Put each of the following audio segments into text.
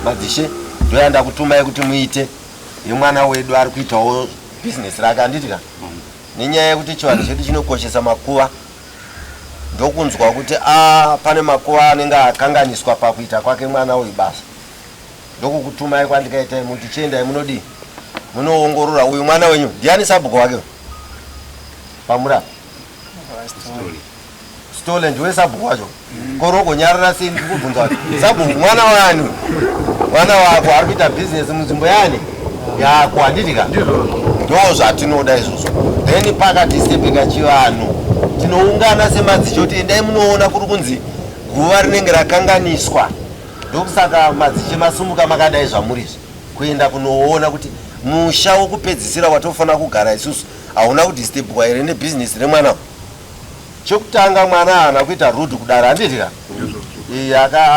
madzishe ndoyanda kutumai kuti muite yemwana wedu ari kuitawo business rake anditika nenyaya yekuti chivanhu chedu chinokoshesa makuva ndokunzwa kuti pane makuva anenge akanganiswa pakuita kwake mwana uyu basa ndokukutumai kwandikaitai muti chiendai munodii munoongorora uyu mwana wenyu ndiani sabhuku wake pamura stole ndiwe sabhuku wacho koroko nyarara sei ndikubvunza kuti sabhuku mwana wani mwana wako ari kuita business munzvimbo yani yako handitika ndo zvatinoda izvozvo then pakati stepeka chivanhu tinoungana semadzicho kuti endai munoona kuri kunzi guva rinenge rakanganiswa ndokusaka madziche masumuka makadai zvamurizvo kuenda kunoona kuti musha wokupedzisira watofanira kugara isusu hauna kudistebhwa here nebhizinesi remwana chokutanga mwana haana kuita rudhi kudare handitika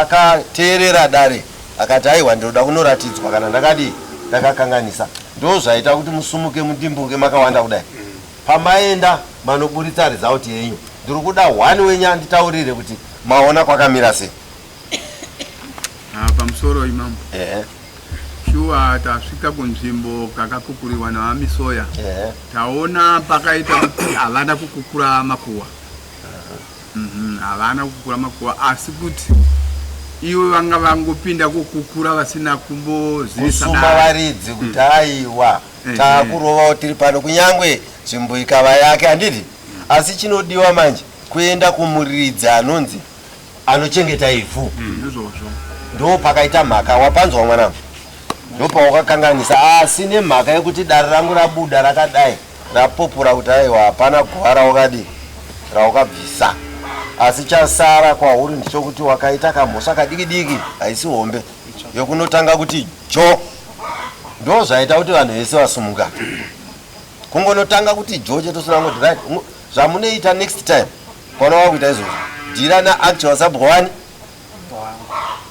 akateerera dare akati aiwa ndoda kunoratidzwa kana ndakakanganisa ndo zvaita kuti musumuke mudimbuke makawanda kudai pamaenda manoburitsa result yenyu ndiri kuda wani wenya nditaurire kuti maona kwakamira sei pamusoro imamu shuwa tasvika kunzvimbo kakakukuriwa navamisoya taona pakaita kuti havana kukukura makuva havana kukukura makuva asi kuti iwe vanga vangopinda kukukura vasina kumbosuma varidzi kuti aiwa taakurovawo tiri pano kunyangwe nzvimbo ikava yake handiti asi chinodiwa manje kuenda kumuridzi anonzi anochengeta ivhu ndo pakaita mhaka wapanzwa mwanangu ndo pawakakanganisa asi nemhaka yekuti dare rangu rabuda rakadai rapopura kuti aiwa hapana guva raukadi raukabvisa asi chasara kwauri ndichokuti wakaita kamhosva kadiki haisi hombe yokunotanga kuti jo ndo zvaita kuti vanhu vese vasumuka kungonotanga kuti jo chetosina ngoti right zvamunoita next time kwaona wakuita izvozvo dhira naactual sabhwani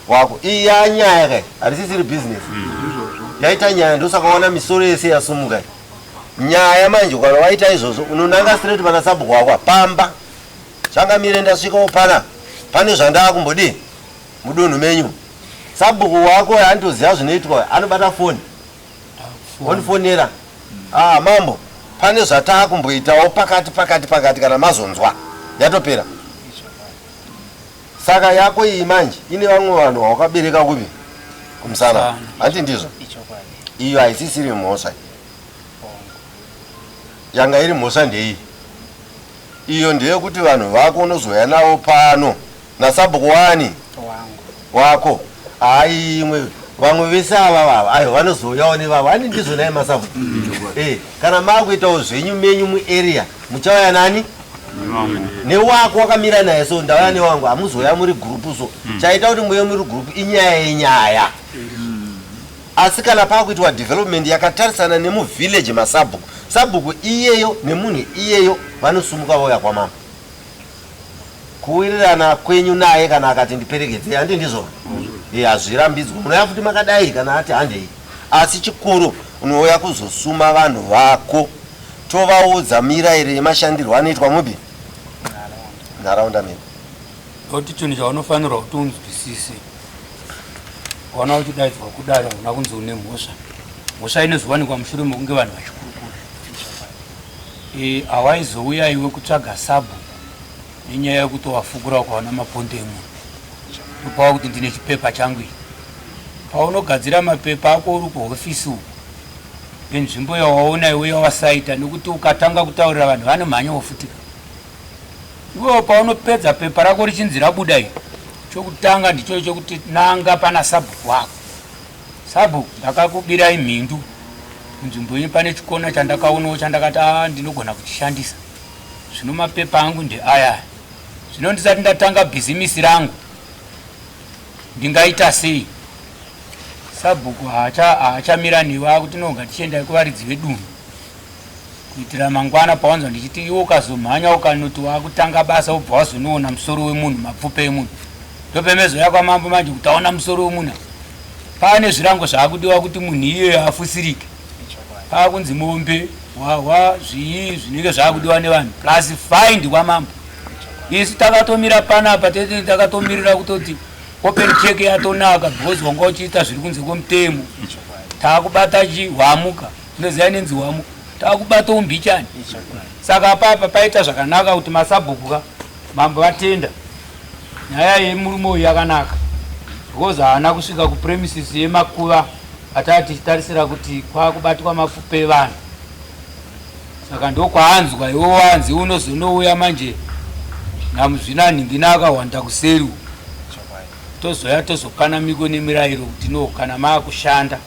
wako iyi yanyaya kai harisisiri business yaita nyaya ndosakaona misoro yese yasumuka nyaya manje kana waita izvozvo unonanga straight pana sabhuku wako pamba changamire ndasvikawo pane zvandava kumbodii mudunhu menyu sabhuku wako yaanitoziva zvinoitwa anobata foni onifonera mambo pane zvataa kumboitawo pakati kana mazonzwa yatopera saka yako iyi manje ine vamwe vanhu wakabereka kupi kumusana handi ndizvo iyo haisisiri mhosva yanga iri mhosva ndeiyi iyo ndeyekuti vanhu vako unozoya navo pano nasabhuku wani wako imwe vamwe vese ava aiwa vanozoyawo nevavo hani ndizvo nai masabhuku kana maakuitawo zvenyu menyu muarea muchauya nani newako wakamira naye so ndauya newangu hamuzoya muri gurupu so chaita kuti muye muri gurupu inyaya yenyaya asi kana paakuitwa development yakatarisana nemuvhillage masabhuku sabhuku iyeyo nemunhu iyeyo vanosumuka vauya kwamama kuwirirana kwenyu naye kana akati ndiperekedzei handi ndizvo hazvirambidzwa munoya futi makadai kana ati handei asi chikuru unouya kuzosuma vanhu vako tovaudza mirayiro yemashandirwo anoitwa mupi nharaunda medu kuti chinhu chaunofanirwa kuti unzwisise waona uchidaidzwa kudare una kunzi une mhosva inozowanikwa mushure mekunge vanhu vachikurukura hawaizouya iwe kutsvaga sabhu nenyaya yekuti wafukura ukaona maponde emunhu topava kuti ndine chipepa changu paunogadzira mapepa ako uri kuhofisi uku enzvimbo yawaona iwe yawasaita nekuti ukatanga kutaurira vanhu vanomhanya wofutika iwewo paunopedza pepa rako richinzi rabuda iri chokutanga ndicho chokuti nanga pana sabhuku wako sabhuku ndakakubirai mhindu munzvimbo ine pane chikona chandakaonawo chandakati ndinogona kuchishandisa zvino mapepa angu ndeaya zvino ndisati ndatanga bhizimisi rangu ndingaita sei sabhuku haachamira newe akuti noga tichiendai kuvaridzi vedunhu kuitira mangwana pawanzwa ndichiti iwe ukazomhanya ukanoti wakutanga basa ubva wazonoona musoro wemunhu mapfupa emunhu ndopemezoya kwamambo manje kutaona musoro wemunhu pane zvirango zvaakudiwa kuti munhu iye afusirike paakunzi mombe wawa zvii zvinenge zvaakudiwa nevanhu plus find kwamambo isu takatomira panapa tete takatomirira kutoti open check yatonaka because wanga uchiita zviri kunze kwemutemo taakubata chihwamuka unoziva nenzi hwamuka taakubata umbichani saka papa paita zvakanaka kuti masabhuku mambo vatenda nyaya yemurume uyu yakanaka because haana kusvika kupremises yemakuva atati tichitarisira kuti kwakubatwa mapfupa evanhu saka ndokwaanzwa iwo wanzi unozonouya manje namuzvinanhingina akawanda kuseri tozoya tozokana miko nemirayiro kuti no kana maakushanda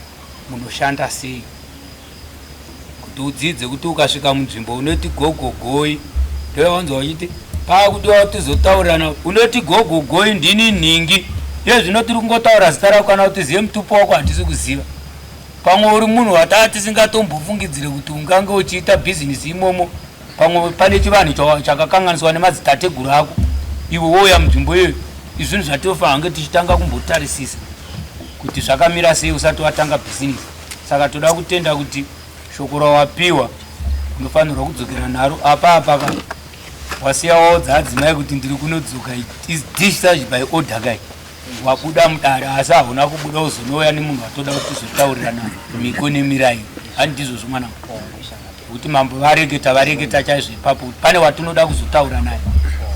munoshanda sei kuti udzidze kuti ukasvika munzvimbo unoti gogogoi ndowanzwa uchiti paakudiwa kuti tizotaurirana unoti gogogoi ndini nhingi iye zvino tiri kungotaura zita rako kana kuti zive mutupo wako handisi kuziva pamwe uri munhu wataa tisingatombofungidzire kuti ungange uchiita bhizinesi imomo pamwe pane chivanhu chakakanganiswa nemadzitateguru ako iwe wouya munzvimbo iyoyo izvinhu zvatofange tichitanga kumbotarisisa kuti zvakamira sei usati watanga bhizinesi saka toda kutenda kuti shoko rawapiwa unofanirwa kudzokera naro apa wasiya waudza adzimai kuti ndiri kunodzoka discharge by order kai wabuda mudare asi hauna kubuda uzonouya nemunhu watoda kuti tizotaurirana miko nemirayiro handizvo zvomwana kuti mambo vareketa chaizvo ipapo pane watinoda kuzotaura naye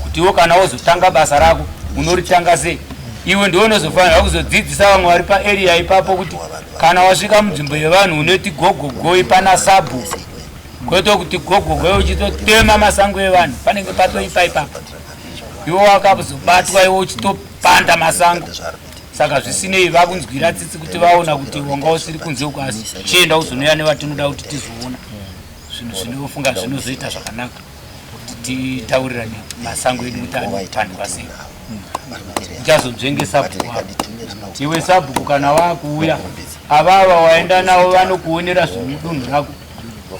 kuti iwo kana wozotanga basa rako unoritanga sei iwe ndiwe unozofanirwa kuzodzidzisa vamwe vari paarea ipapo kuti kana wasvika munzvimbo yevanhu unoti gogogoi pana sabhu kwete kuti gogogoi uchitotema masango evanhu panenge patoipa ipapa iwo wakazobatwa iwo uchitopanda masango saka zvisinei vakunzwira tsitsi kuti vaona kuti wanga usiri kunze uko asi chienda uzonoya nevatinoda kuti tizoona zvinhu zvinofunga zvinozoita zvakanaka kuti titaurirane masango edu kuti anopanirwa sei tichazodzvenge sabhuku iwe sabhuku kana waakuuya avava waenda navo vanokuonera zvemudunhu rako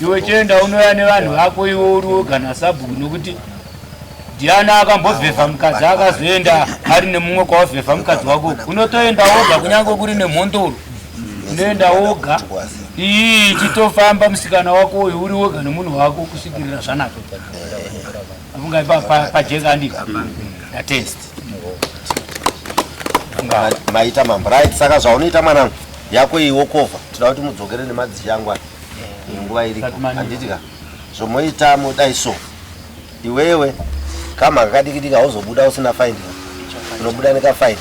iwe chienda unoya nevanhu vako iwe uri woga nasabhuku nokuti ndiani akambovhevha mukadzi akazoenda ari nemumwe kwavavhevha mukadzi wako unotoenda woga kunyange kuri nemhondoro unoenda woga iyi ichitofamba musikana wako uyu uri woga nemunhu wako kusvikirira zvanaka afungai pajeka ndika datest maita mambo right saka zvaunoita mwanangu yako iwo kova toda kuti mudzokere nemadzichi yangu nguva iriko handitika zvomoita mudai so iwewe kama kakadikidika hauzobuda usina faini unobuda nekafaini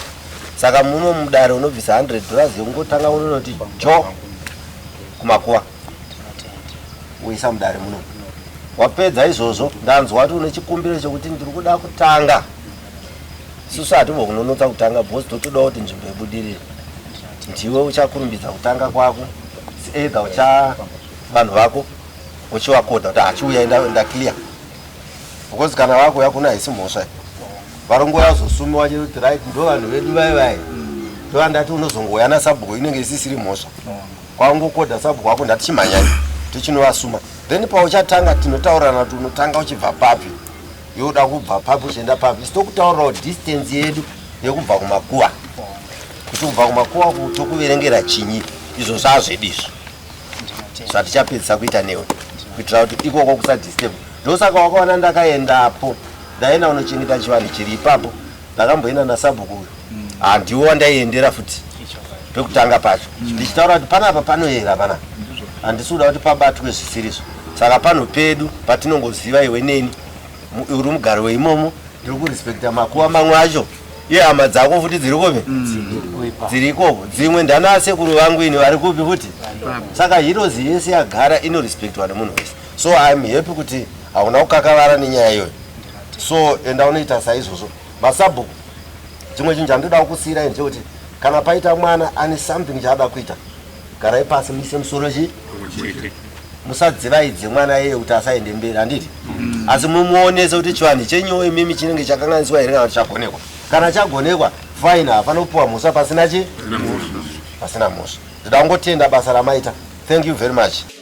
saka muno mudare unobvisa $100 yekungotanga unonoti jo kumakuva uisa mudare muno wapedza izvozvo ndanzwa kuti une chikumbiro chokuti ndiri kuda kutanga susu hativo kunonotsa kutanga bhosi totoda kuti nzvimbo ibudirire ndiwe uchakurumbidza kutanga kwako either ucha vanhu vako uchivakodha kuti hachiuya ndaclear because kana wako yakuna haisi mhosva varongo yazosumiwa chekuti right ndo vanhu vedu vaivai ndovandati unozongoya nasabhuku inenge isisiri mhosva kwaungokodha sabhuku wako ndatichimhanyai tichinovasuma then pauchatanga tinotaurana kuti unotanga uchibva papi yoda kubva papi uchienda papi sitokutaurirawo distance yedu yekubva kumakuwa kuti kubva kumakuwa tokuverengera chinyi izvo zvazvedizvo zvatichapedzisa kuita newe kuitira kuti ikoko kusadisturb ndosaka wakaona ndakaendapo ndaenda unochengeta chivanhu chiri ipapo ndakamboenda nasabhuku uyu handiwo wandaiendera futi pekutanga pacho ndichitaura kuti panapa panoyera panapa handisi kuda kuti pabatwe zvisirizvo saka pano pedu patinongoziva iwe neni uri mugaro weimomo ndiri kurespekta makuva mamwe acho iye hama dzako futi dziri kupi dziri ikoko dzimwe ndanasekuru vangu ini vari kupi futi saka hirozi yese yagara inorespektwa nemunhu wese so iam happy kuti hauna kukakavara nenyaya iyoyo so enda unoita saizvozvo masabhuku chimwe chinhu chandoda kukusiyirai ndechekuti kana paita mwana ane something chaada kuita garai pasi muise musoro musadzivaidze mwana iye kuti asaende mberi handiti asi mumuonese kuti chivanhu chenyoyo imimi chinenge chakanganiswa here kana kuti chagonekwa kana chagonekwa fine hapanopuwa mhosva pasina pasina mhosva ndida kungotenda basa ramaita. Thank you very much.